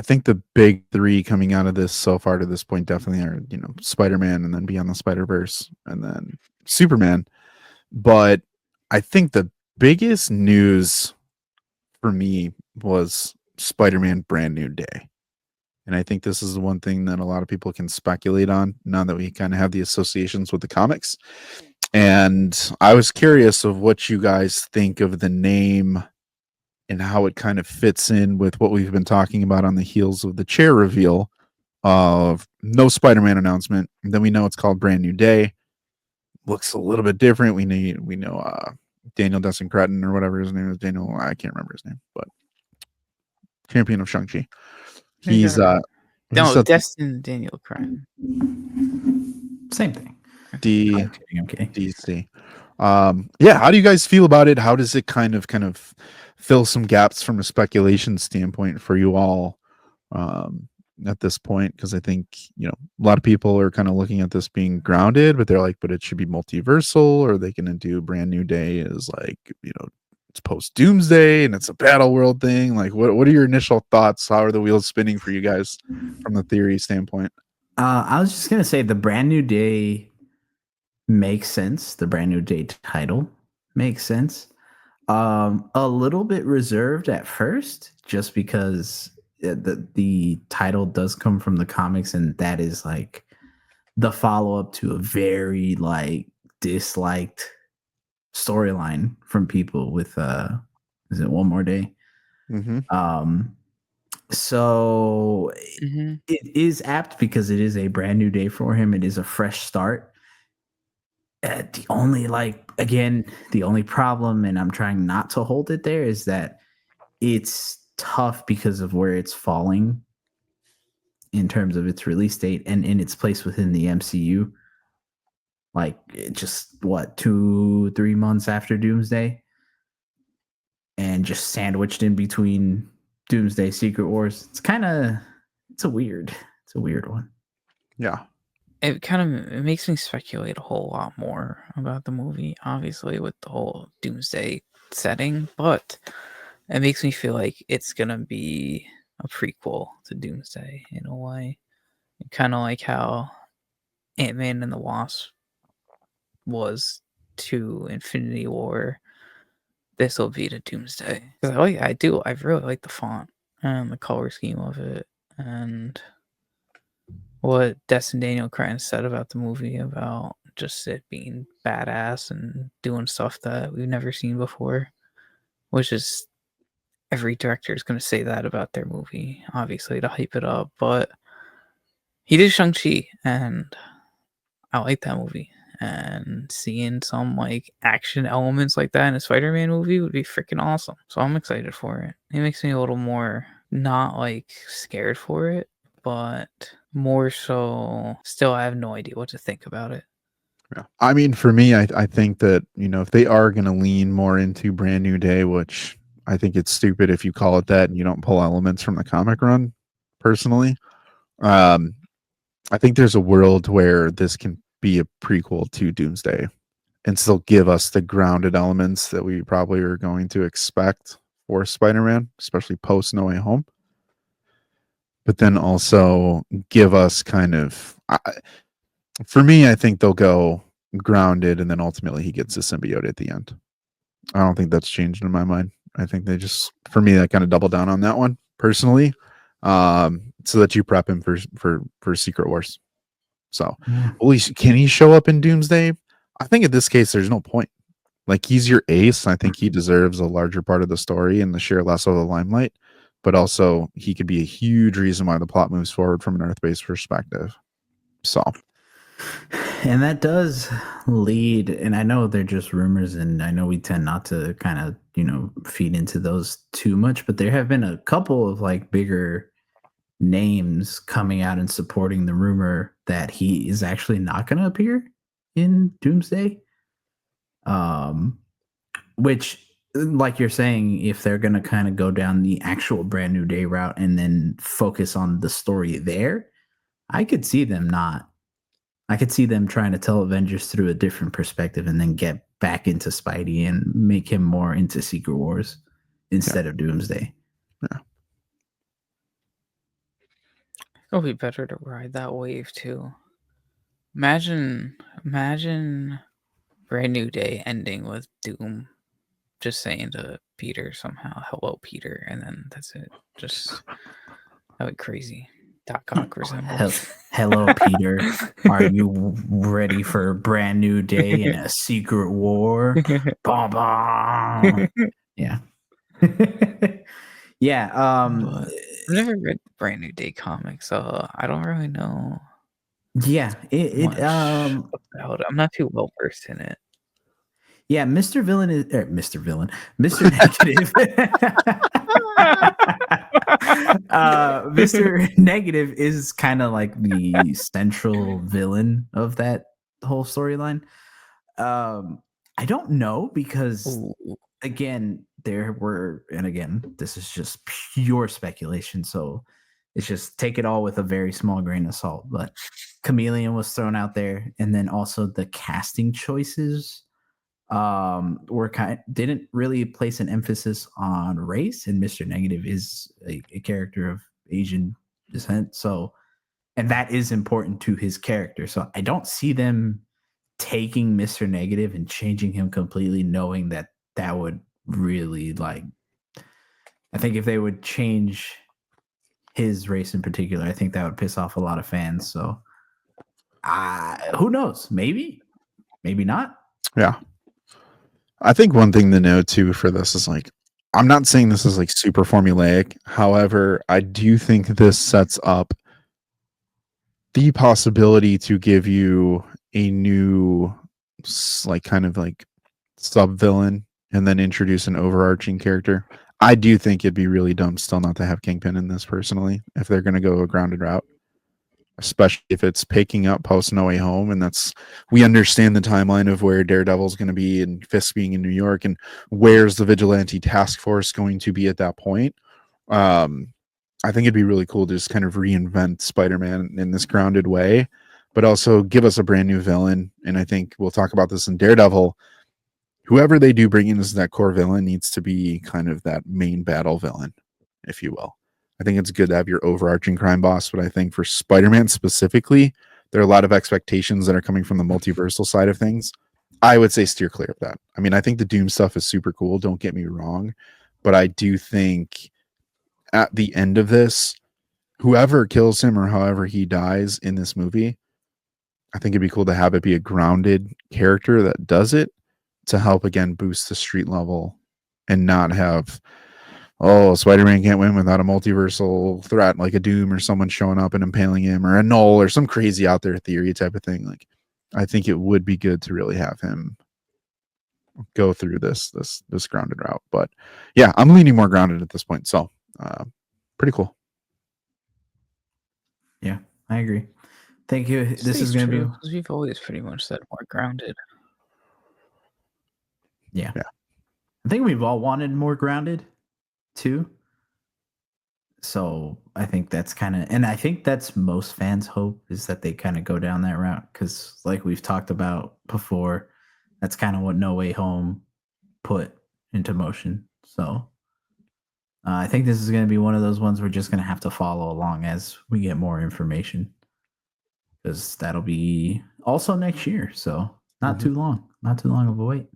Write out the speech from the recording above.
I think the big three coming out of this so far to this point definitely are, Spider-Man and then Beyond the Spider-Verse and then Superman. But I think the biggest news for me was Spider-Man Brand New Day. And I think this is the one thing that a lot of people can speculate on now that we kind of have the associations with the comics. And I was curious of what you guys think of the name and how it kind of fits in with what we've been talking about on the heels of the chair reveal of no Spider-Man announcement. And then we know it's called Brand New Day. Looks a little bit different. We know Daniel Desson Cretton or whatever his name is. Daniel, I can't remember his name, but champion of Shang-Chi. He's No, said Destin Daniel Cretton. Same thing. D I'm kidding. DC. Yeah, how do you guys feel about it? How does it kind of fill some gaps from a speculation standpoint for you all at this point? Because I think a lot of people are kind of looking at this being grounded, but they're like, but it should be multiversal, or they can do Brand New Day as like it's post Doomsday and it's a battle world thing. Like, what are your initial thoughts? How are the wheels spinning for you guys from the theory standpoint? I was just gonna say the Brand New Day makes sense. The Brand New Day title makes sense. A little bit reserved at first, just because the title does come from the comics, and that is like the follow up to a very like disliked storyline from people with is it One More Day? Mm-hmm. So it is apt because it is a brand new day for him. It is a fresh start. The only problem, and I'm trying not to hold it there, is that it's tough because of where it's falling in terms of its release date and in its place within the MCU. Like just 2-3 months after Doomsday, and just sandwiched in between Doomsday, Secret Wars. It's a weird one. Yeah. It makes me speculate a whole lot more about the movie, obviously, with the whole Doomsday setting, but it makes me feel like it's gonna be a prequel to Doomsday in a way. Kind of like how Ant-Man and the Wasp was to Infinity War. This will be to Doomsday. I really like the font and the color scheme of it, and what Destin Daniel Cretton said about the movie, about just it being badass and doing stuff that we've never seen before, which is every director is going to say that about their movie, obviously, to hype it up. But he did Shang-Chi, and I like that movie. And seeing some like action elements like that in a Spider-Man movie would be freaking awesome. So I'm excited for it. It makes me a little more not like scared for it, but more so still I have no idea what to think about it. Yeah. I mean, for me, I think that, if they are going to lean more into Brand New Day, which I think it's stupid if you call it that and you don't pull elements from the comic run, personally. I think there's a world where this can be a prequel to Doomsday and still give us the grounded elements that we probably are going to expect for Spider-Man, especially post No Way Home. But then also give us for me, I think they'll go grounded and then ultimately he gets a symbiote at the end. I don't think that's changed in my mind. I think they just, for me, I kind of double down on that one personally, so that you prep him for Secret Wars. So, can he show up in Doomsday? I think in this case, there's no point. Like, he's your ace. I think he deserves a larger part of the story and the share less of the limelight. But also, he could be a huge reason why the plot moves forward from an Earth-based perspective. So, and that does lead, and I know they're just rumors, and I know we tend not to kind of, feed into those too much, but there have been a couple of like bigger names coming out and supporting the rumor that he is actually not going to appear in Doomsday. Which, like you're saying, if they're going to kind of go down the actual Brand New Day route and then focus on the story there, I could see them trying to tell Avengers through a different perspective and then get back into Spidey and make him more into Secret Wars instead of Doomsday. Yeah. It'll be better to ride that wave too. Imagine Brand New Day ending with Doom just saying to Peter somehow, "Hello, Peter," and then that's it. Just that would be crazy. Doc Ock resembles. Hello, Peter. Are you ready for a brand new day in a secret war? Bom, bom. Yeah. Yeah. But I've never read the Brand New Day comics, so I don't really know Yeah. much about it. I'm not too well versed in it. Yeah, Mr. Villain is Mr. Villain, Mr. Negative. Mr. Negative is kind of like the central villain of that whole storyline. I don't know because Ooh. again, this is just pure speculation, so it's just take it all with a very small grain of salt. But Chameleon was thrown out there, and then also the casting choices didn't really place an emphasis on race, and Mr. Negative is a character of Asian descent, so and that is important to his character. So I don't see them taking Mr. Negative and changing him completely, knowing that that would really like. I think if they would change his race in particular, I think that would piss off a lot of fans. So, who knows? Maybe, maybe not. Yeah. I think one thing to know too for this is like, I'm not saying this is like super formulaic. However, I do think this sets up the possibility to give you a new, like, kind of like sub villain and then introduce an overarching character. I do think it'd be really dumb still not to have Kingpin in this personally if they're going to go a grounded route, especially if it's picking up post No Way Home. And we understand the timeline of where Daredevil's going to be and Fisk being in New York and where's the vigilante task force going to be at that point. I think it'd be really cool to just kind of reinvent Spider-Man in this grounded way, but also give us a brand new villain. And I think we'll talk about this in Daredevil. Whoever they do bring in as that core villain needs to be kind of that main battle villain, if you will. I think it's good to have your overarching crime boss, but I think for Spider-Man specifically, there are a lot of expectations that are coming from the multiversal side of things. I would say steer clear of that. I mean, I think the Doom stuff is super cool, don't get me wrong, but I do think at the end of this, whoever kills him or however he dies in this movie, I think it'd be cool to have it be a grounded character that does it to help again boost the street level and not have, oh, Spider-Man can't win without a multiversal threat like a Doom or someone showing up and impaling him or a Null or some crazy out there theory type of thing. Like, I think it would be good to really have him go through this grounded route. But yeah, I'm leaning more grounded at this point. So pretty cool. Yeah, I agree. Thank you. This is going to be because we've always pretty much said more grounded. Yeah. I think we've all wanted more grounded too. So I think that's and I think that's most fans' hope is that they kind of go down that route because, like we've talked about before, that's kind of what No Way Home put into motion. So I think this is going to be one of those ones we're just going to have to follow along as we get more information because that'll be also next year. So not too long of a wait.